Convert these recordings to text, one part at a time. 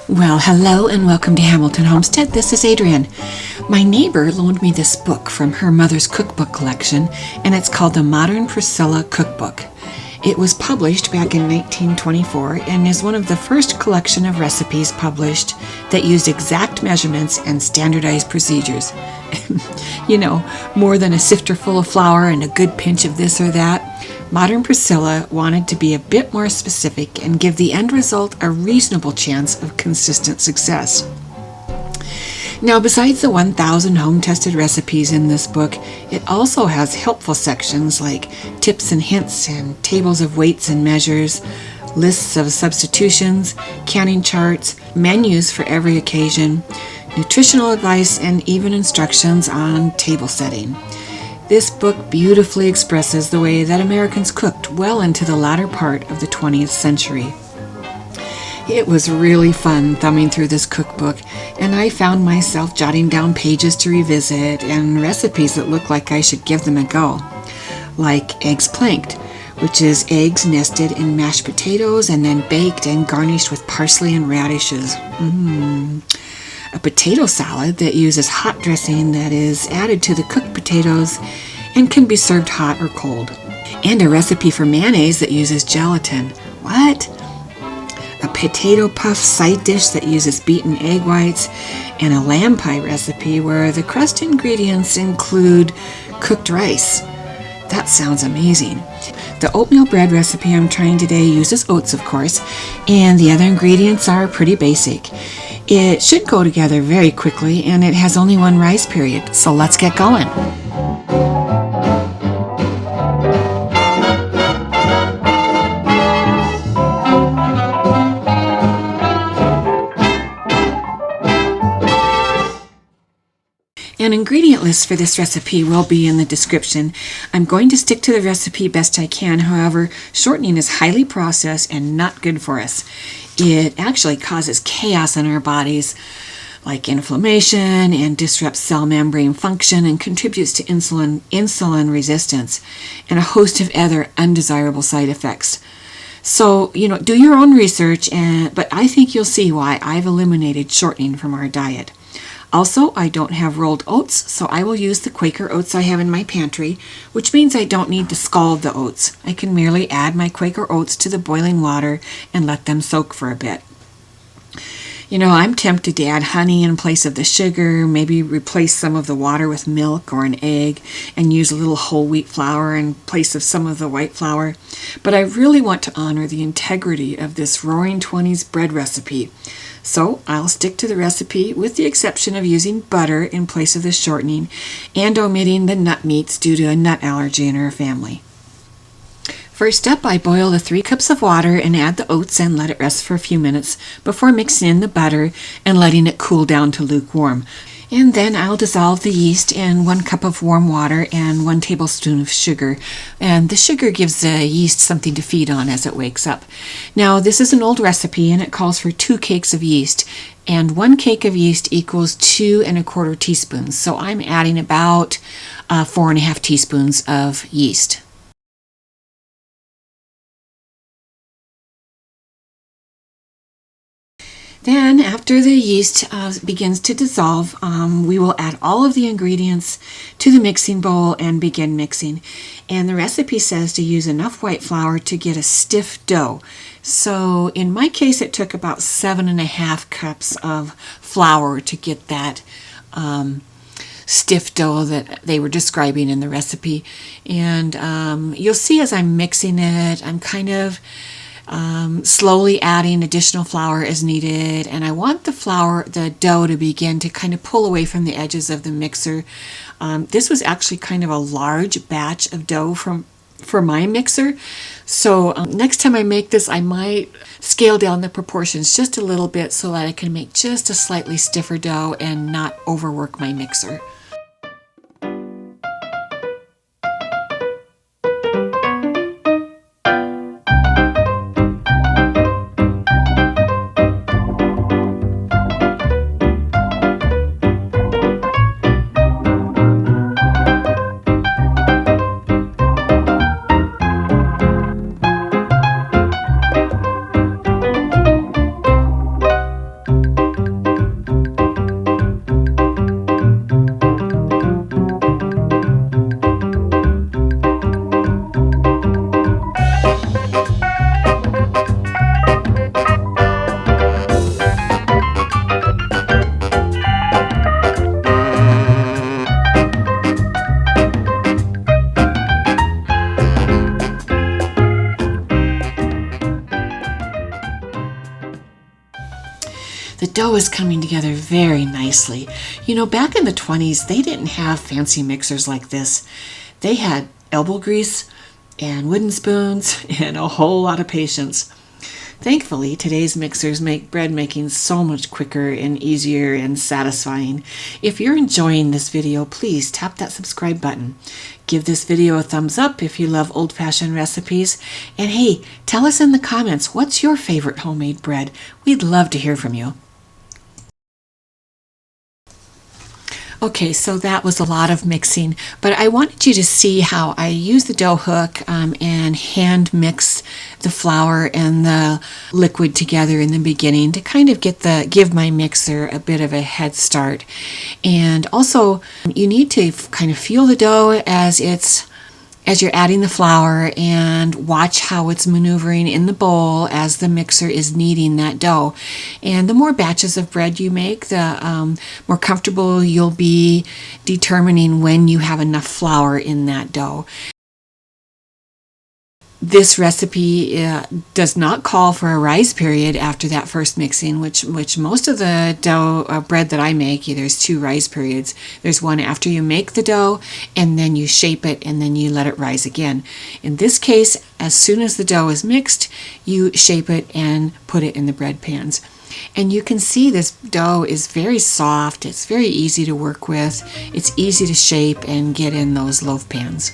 Well, hello and welcome to Hamilton Homestead. This is Adrienne. My neighbor loaned me this book from her mother's cookbook collection, and it's called the Modern Priscilla Cook Book. It was published back in 1924 and is one of the first collection of recipes published that used exact measurements and standardized procedures. You know, more than a sifter full of flour and a good pinch of this or that. Modern Priscilla wanted to be a bit more specific and give the end result a reasonable chance of consistent success. Now, besides the 1,000 home-tested recipes in this book, it also has helpful sections like tips and hints and tables of weights and measures, lists of substitutions, canning charts, menus for every occasion, nutritional advice, and even instructions on table setting. This book beautifully expresses the way that Americans cooked well into the latter part of the 20th century. It was really fun thumbing through this cookbook, and I found myself jotting down pages to revisit and recipes that look like I should give them a go. Like eggs planked, which is eggs nested in mashed potatoes and then baked and garnished with parsley and radishes. A potato salad that uses hot dressing that is added to the cooked potatoes and can be served hot or cold. And a recipe for mayonnaise that uses gelatin. What? A potato puff side dish that uses beaten egg whites, and a lamb pie recipe where the crust ingredients include cooked rice. That sounds amazing. The oatmeal bread recipe I'm trying today uses oats, of course, and the other ingredients are pretty basic. It should go together very quickly, and it has only one rise period, so let's get going. An ingredient list for this recipe will be in the description. I'm going to stick to the recipe best I can. However, shortening is highly processed and not good for us. It actually causes chaos in our bodies, like inflammation, and disrupts cell membrane function and contributes to insulin resistance and a host of other undesirable side effects. So, do your own research, but I think you'll see why I've eliminated shortening from our diet. Also, I don't have rolled oats, so I will use the Quaker oats I have in my pantry, which means I don't need to scald the oats. I can merely add my Quaker oats to the boiling water and let them soak for a bit. I'm tempted to add honey in place of the sugar, maybe replace some of the water with milk or an egg, and use a little whole wheat flour in place of some of the white flour. But I really want to honor the integrity of this Roaring 20's bread recipe. So I'll stick to the recipe with the exception of using butter in place of the shortening and omitting the nut meats due to a nut allergy in our family. First up, I boil the 3 cups of water and add the oats and let it rest for a few minutes before mixing in the butter and letting it cool down to lukewarm. And then I'll dissolve the yeast in 1 cup of warm water and 1 tablespoon of sugar. And the sugar gives the yeast something to feed on as it wakes up. Now, this is an old recipe and it calls for 2 cakes of yeast. And 1 cake of yeast equals 2 1/4 teaspoons. So I'm adding about 4 1/2 teaspoons of yeast. Then, after the yeast begins to dissolve, we will add all of the ingredients to the mixing bowl and begin mixing. And the recipe says to use enough white flour to get a stiff dough. So, in my case, it took about 7 1/2 cups of flour to get that stiff dough that they were describing in the recipe. And you'll see as I'm mixing it, I'm kind of slowly adding additional flour as needed, and I want the dough to begin to kind of pull away from the edges of the mixer. This was actually kind of a large batch of dough for my mixer, so next time I make this I might scale down the proportions just a little bit so that I can make just a slightly stiffer dough and not overwork my mixer. The dough is coming together very nicely. You know, back in the 20s, they didn't have fancy mixers like this. They had elbow grease and wooden spoons and a whole lot of patience. Thankfully, today's mixers make bread making so much quicker and easier and satisfying. If you're enjoying this video, please tap that subscribe button. Give this video a thumbs up if you love old-fashioned recipes. And hey, tell us in the comments, what's your favorite homemade bread? We'd love to hear from you. Okay, so that was a lot of mixing, but I wanted you to see how I use the dough hook and hand mix the flour and the liquid together in the beginning to kind of give my mixer a bit of a head start. And also, you need to kind of feel the dough as you're adding the flour, and watch how it's maneuvering in the bowl as the mixer is kneading that dough. And the more batches of bread you make, the more comfortable you'll be determining when you have enough flour in that dough. This recipe does not call for a rise period after that first mixing, which most of the dough bread that I make, there's 2 rise periods. There's one after you make the dough, and then you shape it, and then you let it rise again. In this case, as soon as the dough is mixed, you shape it and put it in the bread pans. And you can see this dough is very soft. It's very easy to work with. It's easy to shape and get in those loaf pans.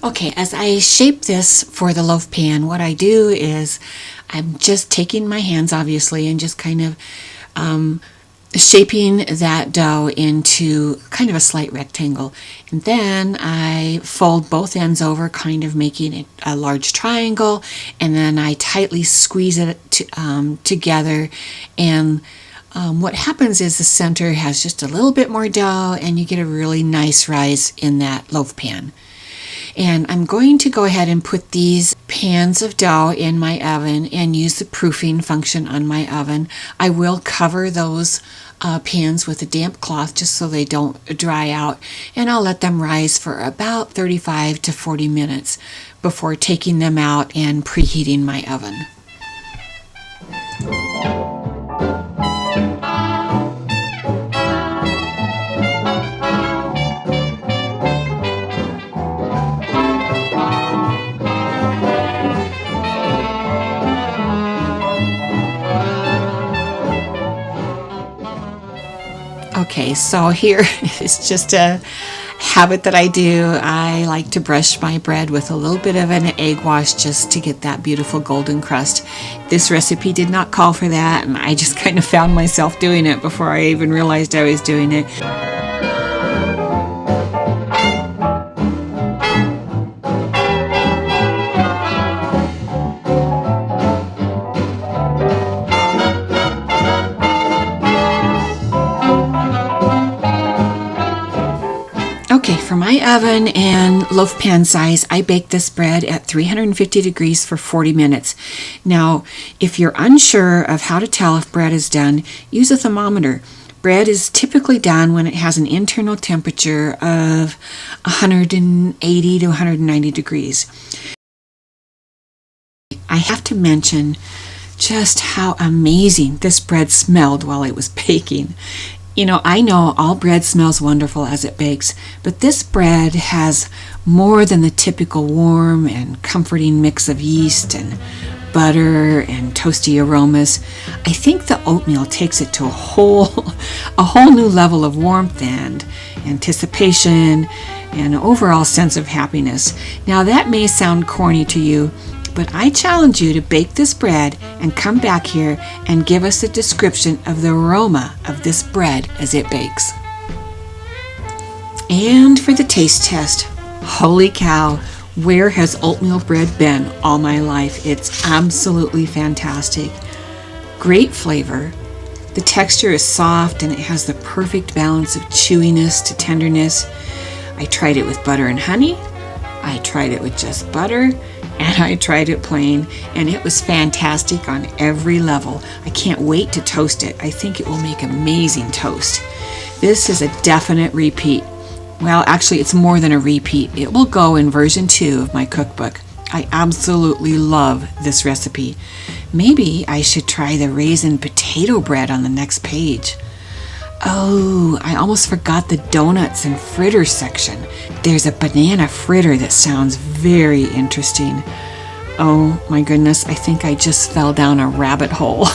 Okay, as I shape this for the loaf pan, what I do is I'm just taking my hands, obviously, and just kind of shaping that dough into kind of a slight rectangle. And then I fold both ends over, kind of making it a large triangle, and then I tightly squeeze it together. And what happens is the center has just a little bit more dough, and you get a really nice rise in that loaf pan. And I'm going to go ahead and put these pans of dough in my oven and use the proofing function on my oven. I will cover those pans with a damp cloth just so they don't dry out, and I'll let them rise for about 35 to 40 minutes before taking them out and preheating my oven. Okay, so here is just a habit that I do. I like to brush my bread with a little bit of an egg wash just to get that beautiful golden crust. This recipe did not call for that, and I just kind of found myself doing it before I even realized I was doing it. Okay, for my oven and loaf pan size, I bake this bread at 350 degrees for 40 minutes. Now, if you're unsure of how to tell if bread is done, use a thermometer. Bread is typically done when it has an internal temperature of 180 to 190 degrees. I have to mention just how amazing this bread smelled while it was baking. I know all bread smells wonderful as it bakes, but this bread has more than the typical warm and comforting mix of yeast and butter and toasty aromas. I think the oatmeal takes it to a whole new level of warmth and anticipation and an overall sense of happiness. Now that may sound corny to you, but I challenge you to bake this bread and come back here and give us a description of the aroma of this bread as it bakes. And for the taste test, holy cow, where has oatmeal bread been all my life? It's absolutely fantastic. Great flavor. The texture is soft and it has the perfect balance of chewiness to tenderness. I tried it with butter and honey. I tried it with just butter. And I tried it plain, and it was fantastic on every level. I can't wait to toast it. I think it will make amazing toast. This is a definite repeat. Well, actually, it's more than a repeat. It will go in version 2 of my cookbook. I absolutely love this recipe. Maybe I should try the Raisin Potato Bread on the next page. Oh, I almost forgot the donuts and fritters section. There's a banana fritter that sounds very interesting. Oh my goodness, I think I just fell down a rabbit hole.